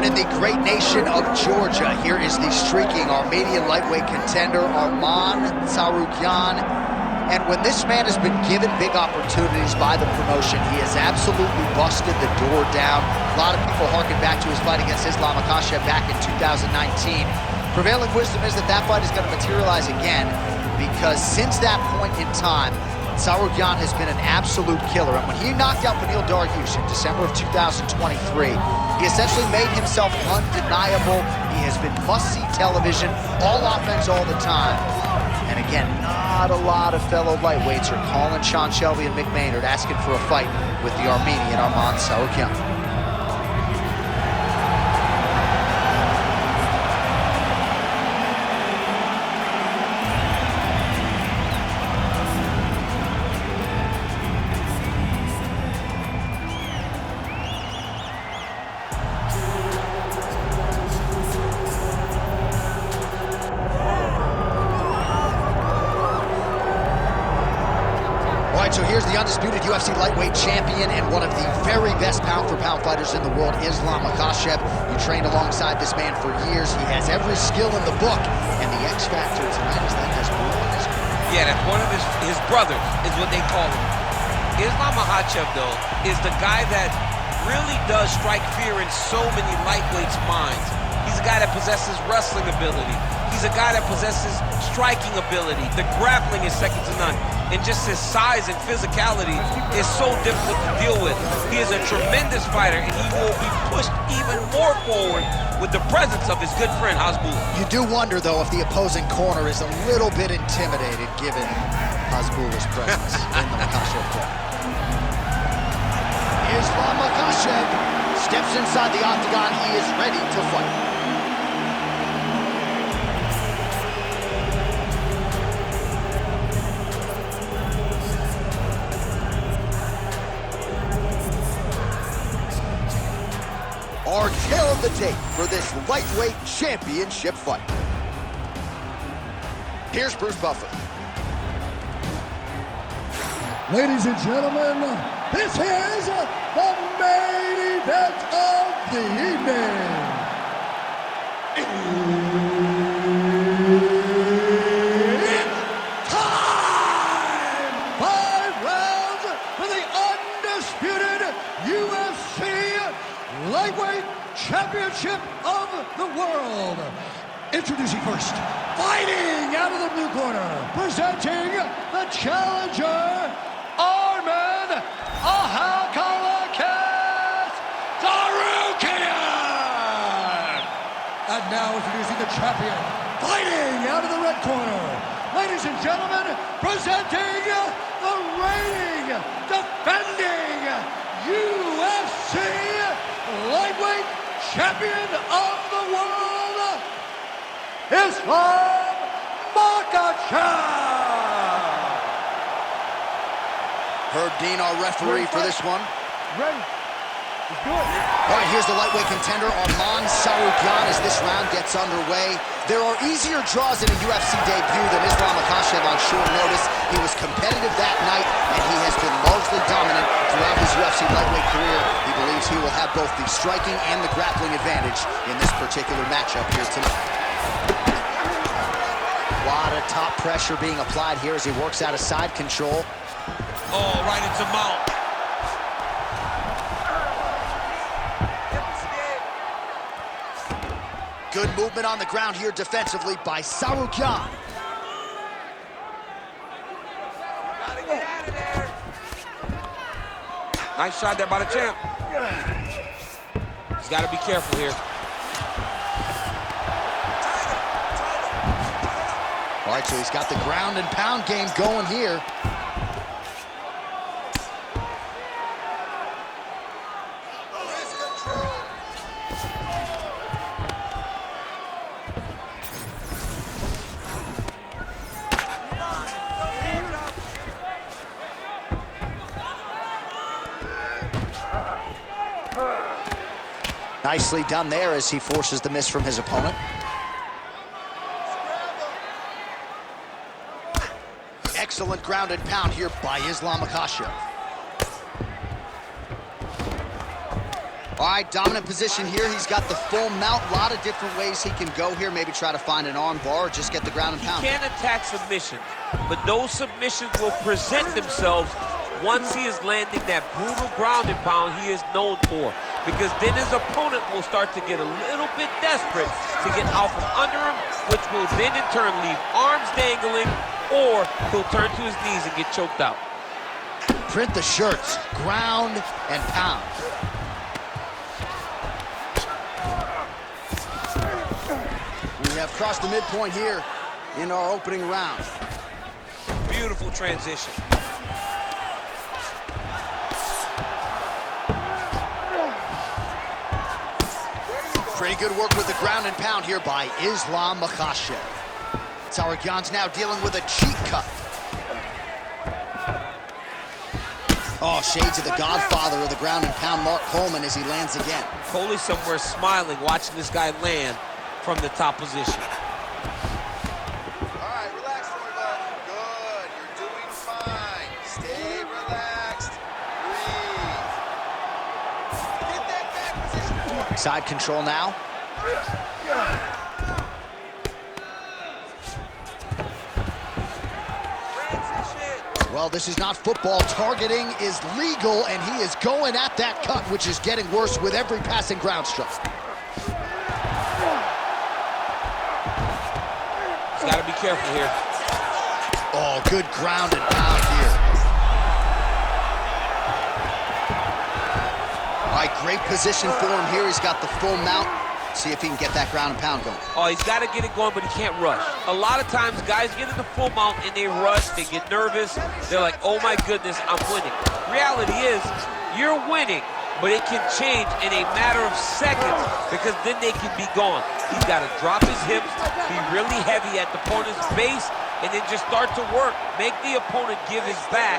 Born in the great nation of Georgia, here is the streaking Armenian lightweight contender, Arman Tsarukhan. And when this man has been given big opportunities by the promotion, he has absolutely busted the door down. A lot of people harken back to his fight against Makhachev back in 2019. Prevailing wisdom is that that fight is going to materialize again, because since that point in time, Tsarukhan has been an absolute killer. And when he knocked out Beneil Dariush in December of 2023, he essentially made himself undeniable. He has been must-see television, all offense all the time. And again, not a lot of fellow lightweights are calling Sean Shelby and Mick Maynard asking for a fight with the Armenian Arman Tsarukhan. So here's the undisputed UFC lightweight champion and one of the very best pound-for-pound fighters in the world, Makhachev. You trained alongside this man for years. He has every skill in the book, and the X factor tonight is that has one on his. Yeah, that's one of his brothers, is what they call him. Makhachev, though, is the guy that really does strike fear in so many lightweights' minds. He's a guy that possesses wrestling ability. He's a guy that possesses striking ability. The grappling is second to none. And just his size and physicality is so difficult to deal with. He is a tremendous fighter, and he will be pushed even more forward with the presence of his good friend, Hasbulla. You do wonder, though, if the opposing corner is a little bit intimidated given Hasbulla's presence in the Makhachev corner. Makhachev steps inside the octagon. He is ready to fight. Our tale of the tape for this lightweight championship fight. Here's Bruce Buffer. Ladies and gentlemen, this is the main event of the evening. It's time! 5 rounds for the undisputed UFC Lightweight Championship of the World. Introducing first, fighting out of the blue corner, presenting the challenger, Arman Tsarukhan. And now introducing the champion, fighting out of the red corner. Ladies and gentlemen, presenting the reigning, defending UFC lightweight champion of the world, Makhachev. Herb Dean, our referee for this one. Ready. Let's do it. All right, here's the lightweight contender, Arman Tsarukhan, as this round gets underway. There are easier draws in a UFC debut than Makhachev on short notice. He was competitive that night, and he has been largely dominant throughout his UFC lightweight career. He believes he will have both the striking and the grappling advantage in this particular matchup here tonight. A lot of top pressure being applied here as he works out of side control. Oh, right into mount. Good movement on the ground here defensively by Tsarukhan. Nice shot there by the champ. He's got to be careful here. All right, so he's got the ground and pound game going here. Nicely done there as he forces the miss from his opponent. Excellent ground and pound here by Makhachev. All right, dominant position here. He's got the full mount. A lot of different ways he can go here. Maybe try to find an arm bar or just get the ground and pound. He can attack submissions, but those submissions will present themselves once he is landing that brutal ground and pound he is known for. Because then his opponent will start to get a little bit desperate to get out from under him, which will then in turn leave arms dangling, or he'll turn to his knees and get choked out. Print the shirts, ground and pound. We have crossed the midpoint here in our opening round. Beautiful transition. Pretty good work with the ground and pound here by Islam Makhachev. Tsarukhan's now dealing with a cheek cut. Oh, shades of the godfather of the ground and pound, Mark Coleman, as he lands again. Coley's somewhere smiling, watching this guy land from the top position. All right, relax for me, bud. Good, you're doing fine. Stay relaxed. Breathe. Get that back position. Side control now. Well, this is not football. Targeting is legal, and he is going at that cut, which is getting worse with every passing ground strike. He's got to be careful here. Oh, good ground and pound here. All right, great position for him here. He's got the full mount. See if he can get that ground and pound going. Oh, he's got to get it going, but he can't rush. A lot of times, guys get in the full mount and they rush, they get nervous. They're like, oh my goodness, I'm winning. Reality is, you're winning, but it can change in a matter of seconds because then they can be gone. He's got to drop his hips, be really heavy at the opponent's base, and then just start to work. Make the opponent give his back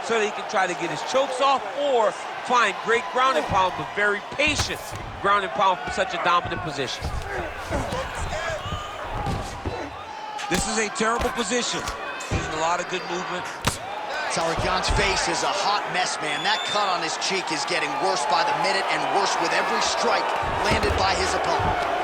so that he can try to get his chokes off or find great ground and pound, but very patient ground and pound from such a dominant position. This is a terrible position. Using a lot of good movement. Tsarukhan's face is a hot mess, man. That cut on his cheek is getting worse by the minute and worse with every strike landed by his opponent.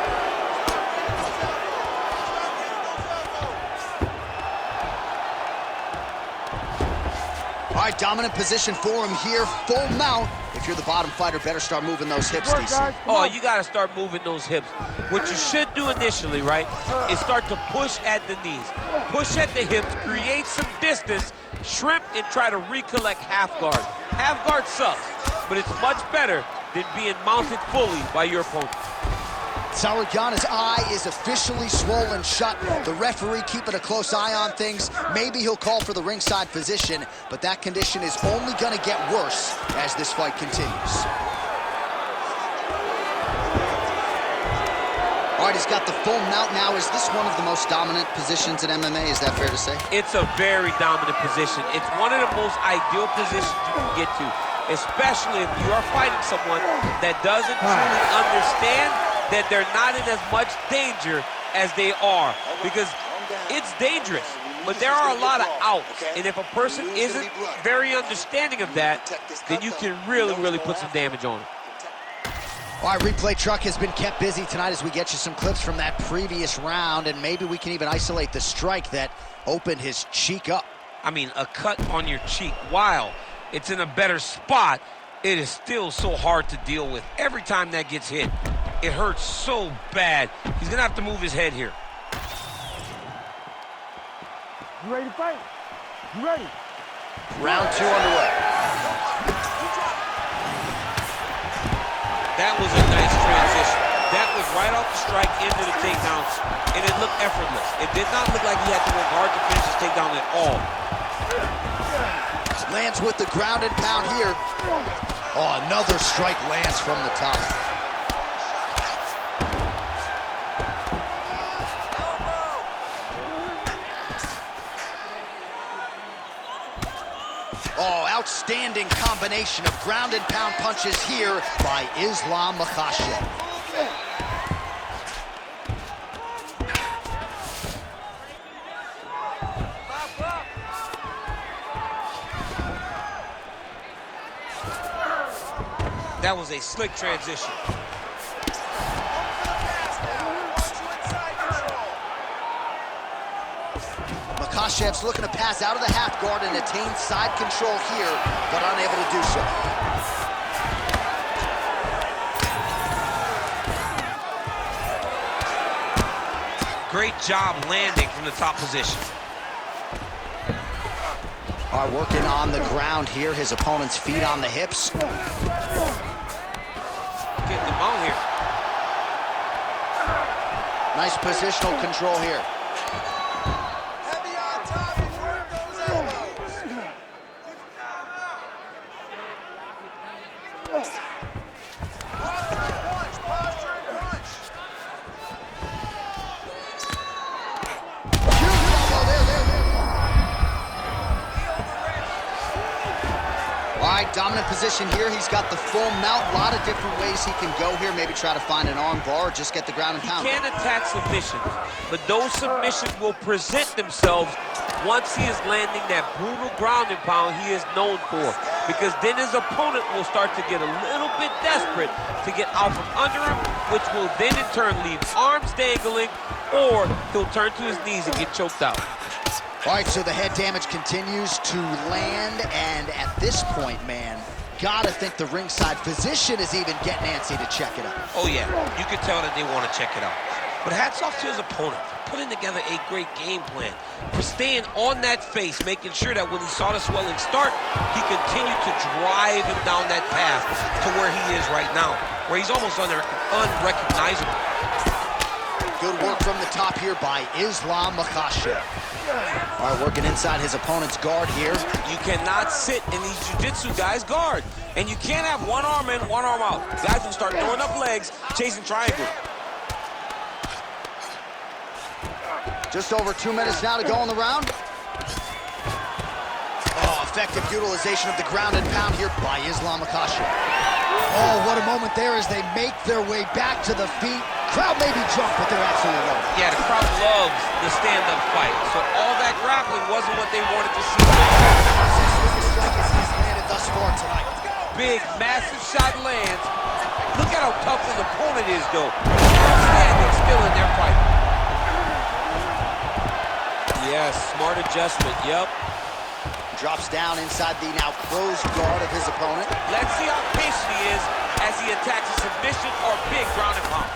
All right, dominant position for him here, full mount. If you're the bottom fighter, better start moving those hips, DC. Oh, you got to start moving those hips. What you should do initially, right, is start to push at the knees. Push at the hips, create some distance, shrimp, and try to recollect half guard. Half guard sucks, but it's much better than being mounted fully by your opponent. Tsarukhan's eye is officially swollen shut. The referee keeping a close eye on things. Maybe he'll call for the ringside physician, but that condition is only going to get worse as this fight continues. All right, he's got the full mount now. Is this one of the most dominant positions in MMA? Is that fair to say? It's a very dominant position. It's one of the most ideal positions you can get to, especially if you are fighting someone that doesn't truly understand that they're not in as much danger as they are, because it's dangerous, but there are a lot of outs, and if a person isn't very understanding of that, then you can really, really put some damage on it. All right, replay truck has been kept busy tonight as we get you some clips from that previous round, and maybe we can even isolate the strike that opened his cheek up. I mean, a cut on your cheek, while it's in a better spot, it is still so hard to deal with. Every time that gets hit, it hurts so bad. He's gonna have to move his head here. You ready to fight? You ready? Round 2 underway. That was a nice transition. That was right off the strike into the takedown, and it looked effortless. It did not look like he had to work hard to finish his takedown at all. Lands with the ground and pound here. Oh, another strike lands from the top. Oh, outstanding combination of ground and pound punches here by Islam Makhachev. That was a slick transition. Makhachev's looking to pass out of the half guard and attain side control here, but unable to do so. Great job landing from the top position. All right, working on the ground here. His opponent's feet on the hips. Getting them on here. Nice positional control here. Heavy on top and work those elbows. Posture and punch, posture and punch. All right, dominant position here. He's got the full mount. A lot of different ways he can go here. Maybe try to find an arm bar or just get the ground and pound. He can attack submissions, but those submissions will present themselves once he is landing that brutal ground and pound he is known for. Because then his opponent will start to get a little bit desperate to get out from under him, which will then in turn leave arms dangling, or he'll turn to his knees and get choked out. All right, so the head damage continues to land, and at this point, man, gotta think the ringside physician is even getting antsy to check it out. Oh yeah, you can tell that they want to check it out. But hats off to his opponent, putting together a great game plan for staying on that face, making sure that when he saw the swelling start, he continued to drive him down that path to where he is right now, where he's almost unrecognizable. Good work from the top here by Islam Makhachev. All right, working inside his opponent's guard here. You cannot sit in these jiu-jitsu guys' guard. And you can't have one arm in, one arm out. Guys will start throwing up legs, chasing triangle. Just over 2 minutes now to go in the round. Oh, effective utilization of the ground and pound here by Islam Makhachev. Oh, what a moment there as they make their way back to the feet. Crowd may be drunk, but they're absolutely loving it. Yeah, the crowd loves the stand-up fight. So all that grappling wasn't what they wanted to see. Landed thus far tonight. Big, massive shot lands. Look at how tough his opponent is, though. Standing still in their fight. Yes, smart adjustment, yep. Drops down inside the now closed guard of his opponent. Let's see how patient he is as he attacks a submission or big ground and pound.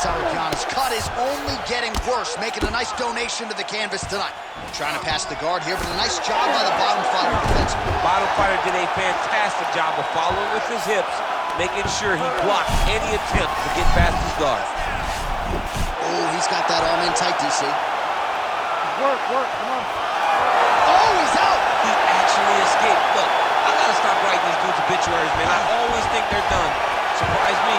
Tsarukhan's cut is only getting worse, making a nice donation to the canvas tonight. Trying to pass the guard here, but a nice job by the bottom fighter defensively. Bottom fighter did a fantastic job of following with his hips, making sure he blocked any attempt to get past his guard. Oh, he's got that arm in tight, DC. Work, come on. Oh, he's out! He actually escaped. Look, I gotta stop writing these dudes obituaries, man. I always think they're done. Surprise me.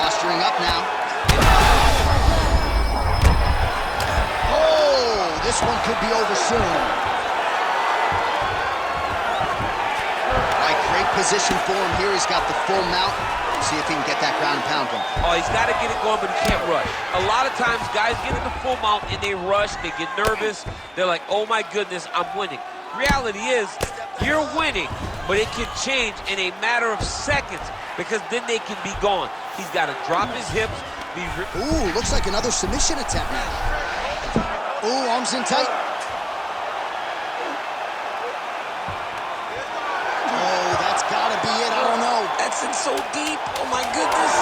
Posturing up now. Oh, this one could be over soon. All right, great position for him here. He's got the full mount. See if he can get that ground and pound going. Oh, he's got to get it going, but he can't rush. A lot of times, guys get in the full mount and they rush, they get nervous. They're like, oh my goodness, I'm winning. Reality is, you're winning, but it can change in a matter of seconds because then they can be gone. He's got to drop his hips. Ooh, looks like another submission attempt now. Ooh, arms in tight. Oh, that's got to be it. I don't know. That's in so deep. Oh my goodness.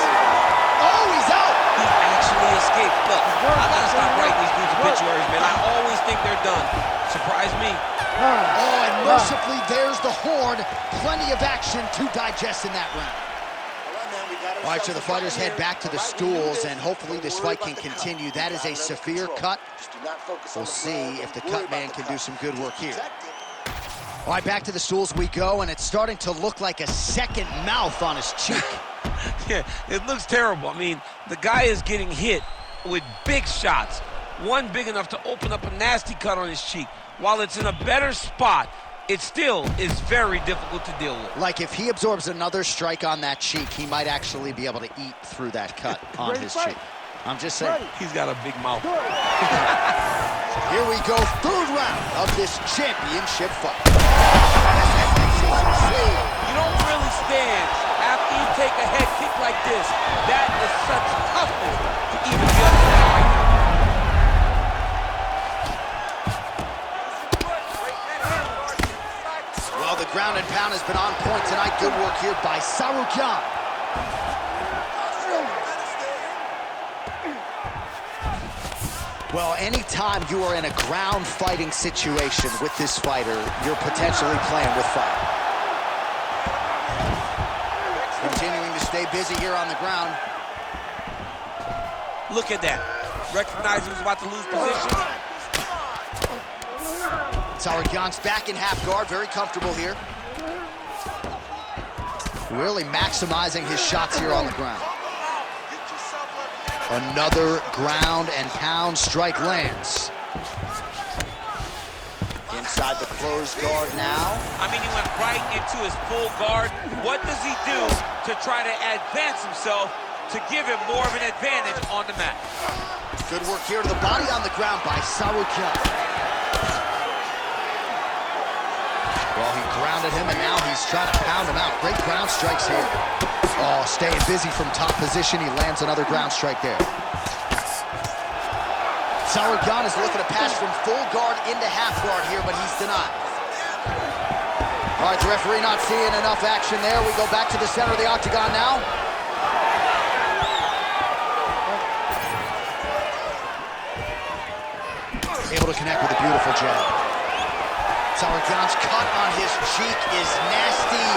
Oh, he's out. He actually escaped. Look, I gotta stop writing these dudes obituaries, man. I always think they're done. Surprise me. Oh, and mercifully, there's the Horde. Plenty of action to digest in that round. All right, so the fighters head back to the stools, and hopefully this fight can continue. That is a severe cut. We'll see if the cut man can do some good work here. All right, back to the stools we go, and it's starting to look like a second mouth on his cheek. Yeah, it looks terrible. I mean, the guy is getting hit with big shots. One big enough to open up a nasty cut on his cheek. While it's in a better spot, it still is very difficult to deal with. Like if he absorbs another strike on that cheek, he might actually be able to eat through that cut on his cheek. I'm just saying. He's got a big mouth. Here we go, third round of this championship fight. understands after you take a head kick like this, that is such toughness to even get up there right now. Well, the ground and pound has been on point tonight. Good work here by Tsarukhan. Well, anytime you are in a ground fighting situation with this fighter, you're potentially playing with fire. Continuing to stay busy here on the ground. Look at that. Recognized he was about to lose position. Tsarukhan's back in half guard, very comfortable here. Really maximizing his shots here on the ground. Another ground and pound strike lands. Inside the closed guard now. I mean, he went right into his full guard. What does he do to try to advance himself to give him more of an advantage on the mat? Good work here to the body on the ground by Tsarukhan. Well, he grounded him, and now he's trying to pound him out. Great ground strikes here. Oh, staying busy from top position. He lands another ground strike there. Tsarukhan is looking to pass from full guard into half guard here, but he's denied. All right, the referee not seeing enough action there. We go back to the center of the octagon now. Able to connect with a beautiful jab. Tsarukhan's cut on his cheek is nasty,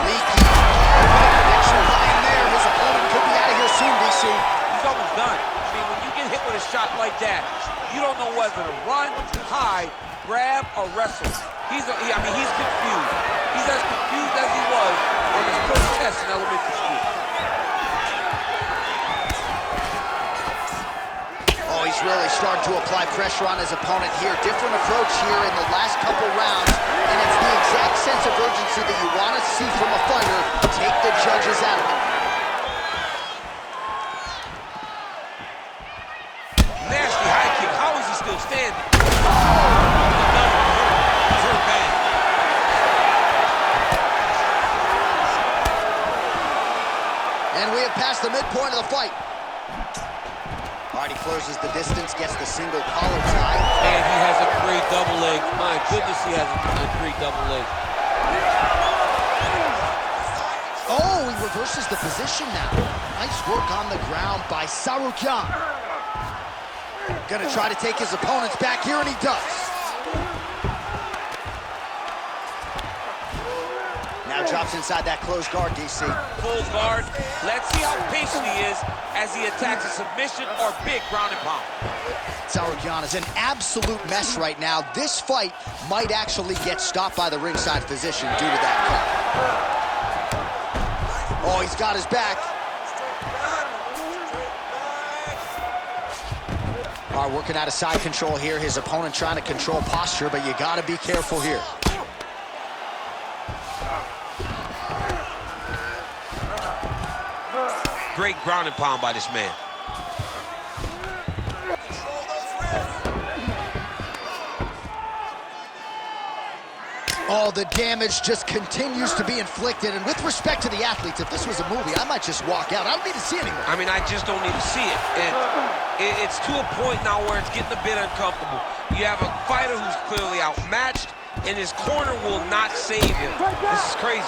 leaky. Connection line there. His opponent could be out of here soon, DC. He's almost done. I mean, when you get hit with a shot like that, you don't know whether to run, hide, grab, or wrestle. He's confused. He's as confused as he was on his first test in elementary school. Oh, he's really starting to apply pressure on his opponent here. Different approach here in the last couple rounds, and it's the exact sense of urgency that you want to see from a fighter. Take the judges out of it. Nasty high kick. How is he still standing? It's hurt bad. And we have passed the midpoint of the fight. All right, he closes the distance, gets the single collar tie. And he has a great double leg. My goodness, he has a great double leg. Oh, he reverses the position now. Nice work on the ground by Tsarukhan. Gonna try to take his opponents back here, and he does. Now drops inside that closed guard, DC. Full guard. Let's see how patient he is as he attacks a submission or big ground and pound. Tsarukhan is an absolute mess right now. This fight might actually get stopped by the ringside physician due to that cut. Oh, he's got his back. All right, working out of side control here. His opponent trying to control posture, but you got to be careful here. Great ground and pound by this man. Oh, the damage just continues to be inflicted. And with respect to the athletes, if this was a movie, I might just walk out. I don't need to see anymore. I mean, I just don't need to see it. And it's to a point now where it's getting a bit uncomfortable. You have a fighter who's clearly outmatched, and his corner will not save him. This is crazy.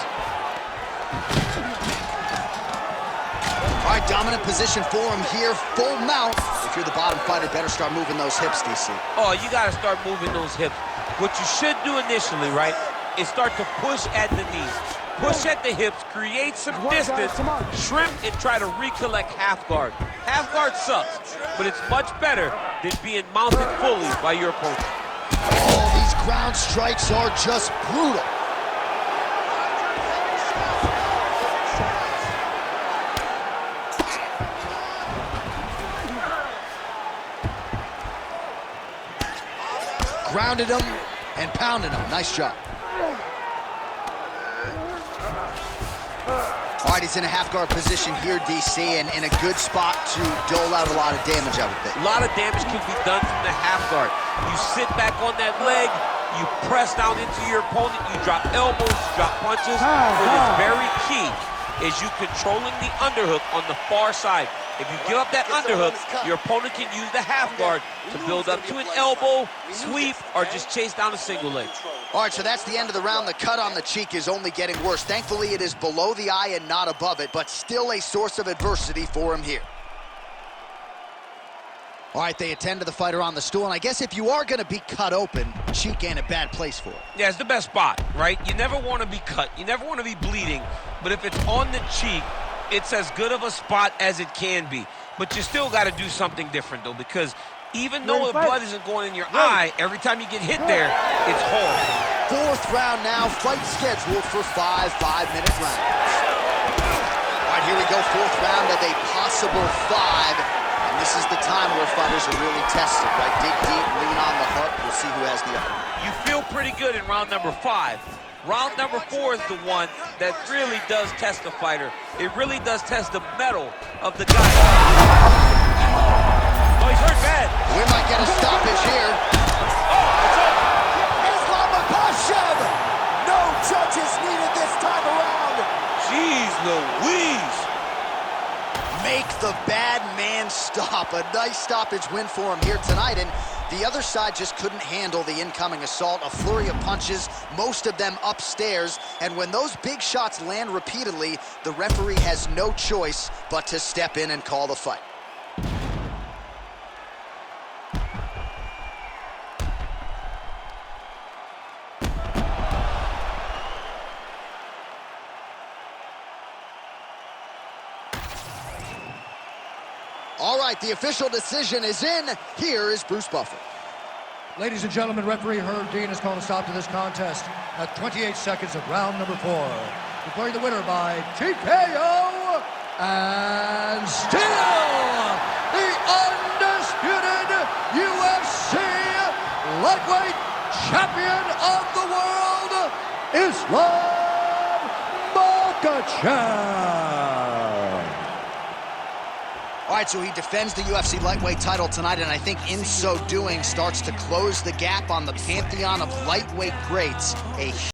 All right, dominant position for him here, full mount. If you're the bottom fighter, better start moving those hips, DC. Oh, you got to start moving those hips. What you should do initially, right, is start to push at the knees. Push at the hips, create some distance, shrimp, and try to recollect half guard. Half guard sucks, but it's much better than being mounted fully by your opponent. Oh, these ground strikes are just brutal. Grounded him and pounded him. Nice job. All right, he's in a half guard position here, DC, and in a good spot to dole out a lot of damage, I would think. A lot of damage can be done from the half guard. You sit back on that leg, You press down into your opponent, you drop elbows, you drop punches. What is very key is you controlling the underhook on the far side. If you give up that underhook, your opponent can use the half guard to build up to an elbow, sweep, or just chase down a single leg. All right, so that's the end of the round. The cut on the cheek is only getting worse. Thankfully, it is below the eye and not above it, but still a source of adversity for him here. All right, they attend to the fighter on the stool, and I guess if you are going to be cut open, cheek ain't a bad place for it. Yeah, it's the best spot, right? You never want to be cut. You never want to be bleeding, but if it's on the cheek, it's as good of a spot as it can be. But you still got to do something different, though, because even though the blood isn't going in your eye, every time you get hit there, it's horrible. Fourth round now, fight scheduled for 5 5-minute rounds. All right, here we go, fourth round of a possible 5. And this is the time where fighters are really tested, right? Dig deep, lean on the heart. We'll see who has the upper. You feel pretty good in round number 5. Round number 4 is the one that really does test the fighter. It really does test the mettle of the guy. Oh, he's hurt bad. We might get a stoppage here. Islam Makhachev! No judges needed this time around. Jeez Louise. Make the bad man stop. A nice stoppage win for him here tonight, and the other side just couldn't handle the incoming assault. A flurry of punches, most of them upstairs, and when those big shots land repeatedly, the referee has no choice but to step in and call the fight. All right, the official decision is in. Here is Bruce Buffer. Ladies and gentlemen, referee Herb Dean has called a stop to this contest at 28 seconds of round number 4. Declaring the winner by TKO and still the undisputed UFC lightweight champion of the world, Islam Makhachev. All right, so he defends the UFC lightweight title tonight, and I think in so doing starts to close the gap on the pantheon of lightweight greats.